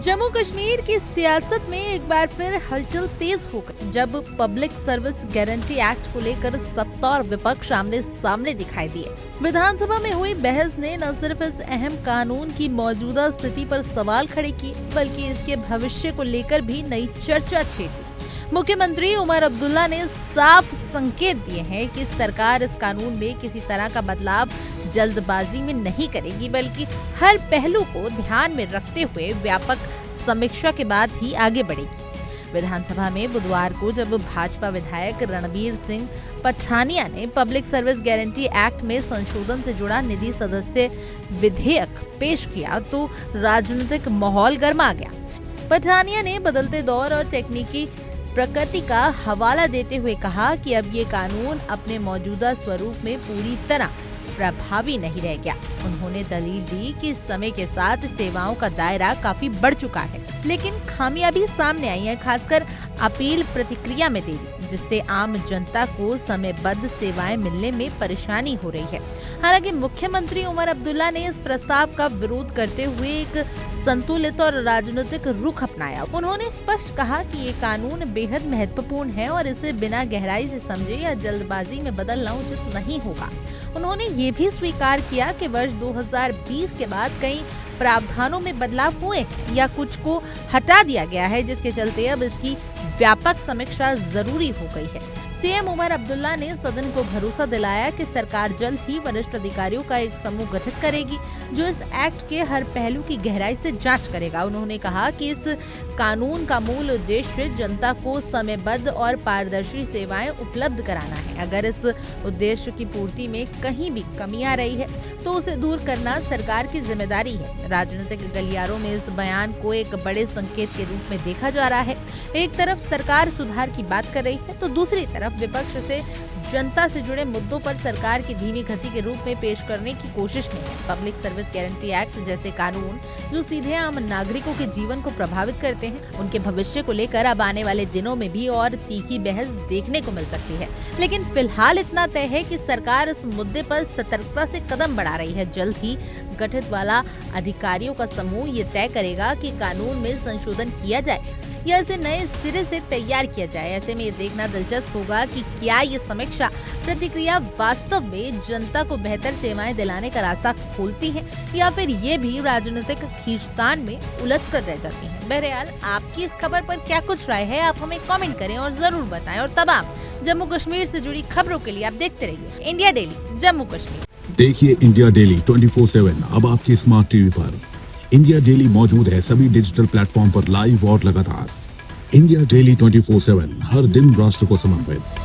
जम्मू कश्मीर की सियासत में एक बार फिर हलचल तेज हो गई जब पब्लिक सर्विस गारंटी एक्ट को लेकर सत्ता और विपक्ष आमने सामने दिखाई दिए। विधानसभा में हुई बहस ने न सिर्फ इस अहम कानून की मौजूदा स्थिति पर सवाल खड़े किए बल्कि इसके भविष्य को लेकर भी नई चर्चा छेड़ दी। मुख्यमंत्री उमर अब्दुल्ला ने साफ संकेत दिए हैं कि सरकार इस कानून में किसी तरह का बदलाव जल्दबाजी में नहीं करेगी बल्कि हर पहलू को ध्यान में रखते हुए व्यापक समीक्षा के बाद ही आगे बढ़ेगी। विधानसभा में बुधवार को जब भाजपा विधायक रणबीर सिंह पठानिया ने पब्लिक सर्विस गारंटी एक्ट में संशोधन से जुड़ा निधि सदस्य विधेयक पेश किया तो राजनीतिक माहौल गर्मा गया। पठानिया ने बदलते दौर और तकनीकी प्रकृति का हवाला देते हुए कहा कि अब ये कानून अपने मौजूदा स्वरूप में पूरी तरह प्रभावी नहीं रह गया। उन्होंने दलील दी कि समय के साथ सेवाओं का दायरा काफी बढ़ चुका है, लेकिन खामियां भी सामने आई हैं, खासकर अपील प्रतिक्रिया में देरी, जिससे आम जनता को समयबद्ध सेवाएं मिलने में परेशानी हो रही है। हालांकि मुख्यमंत्री उमर अब्दुल्ला ने इस प्रस्ताव का विरोध करते हुए एक संतुलित और राजनीतिक रुख अपनाया। उन्होंने स्पष्ट कहा कि ये कानून बेहद महत्वपूर्ण है और इसे बिना गहराई से समझे या जल्दबाजी में बदलना उचित नहीं होगा। उन्होंने ये भी स्वीकार किया कि वर्ष 2020 के बाद कई प्रावधानों में बदलाव हुए या कुछ को हटा दिया गया है, जिसके चलते अब इसकी व्यापक समीक्षा जरूरी हो गई है। सीएम उमर अब्दुल्ला ने सदन को भरोसा दिलाया कि सरकार जल्द ही वरिष्ठ अधिकारियों का एक समूह गठित करेगी जो इस एक्ट के हर पहलू की गहराई से जांच करेगा। उन्होंने कहा कि इस कानून का मूल उद्देश्य जनता को समयबद्ध और पारदर्शी सेवाएं उपलब्ध कराना है। अगर इस उद्देश्य की पूर्ति में कहीं भी कमी आ रही है तो उसे दूर करना सरकार की जिम्मेदारी है। राजनीतिक गलियारों में इस बयान को एक बड़े संकेत के रूप में देखा जा रहा है। एक तरफ सरकार सुधार की बात कर रही है तो दूसरी तरफ विपक्ष से जनता से जुड़े मुद्दों पर सरकार की धीमी गति के रूप में पेश करने की कोशिश में है। पब्लिक सर्विस गारंटी एक्ट जैसे कानून जो सीधे आम नागरिकों के जीवन को प्रभावित करते हैं, उनके भविष्य को लेकर अब आने वाले दिनों में भी और तीखी बहस देखने को मिल सकती है। लेकिन फिलहाल इतना तय है कि सरकार इस मुद्दे पर सतर्कता से कदम बढ़ा रही है। जल्द ही गठित वाला अधिकारियों का समूह ये तय करेगा कि कानून में संशोधन किया जाए या इसे नए सिरे से तैयार किया जाए। ऐसे में ये देखना दिलचस्प होगा कि क्या ये समीक्षा प्रतिक्रिया वास्तव में जनता को बेहतर सेवाएं दिलाने का रास्ता खोलती है या फिर ये भी राजनीतिक खींचतान में उलझ कर रह जाती है। बहरहाल आपकी इस खबर पर क्या कुछ राय है, आप हमें कमेंट करें और जरूर बताएं। और तमाम जम्मू कश्मीर से जुड़ी खबरों के लिए आप देखते रहिए इंडिया डेली जम्मू कश्मीर। देखिए इंडिया डेली 24/7 अब आपकी स्मार्ट टीवी पर। इंडिया डेली मौजूद है सभी डिजिटल प्लेटफॉर्म पर लाइव और लगातार। इंडिया डेली 24/7 हर दिन राष्ट्र को समर्पित।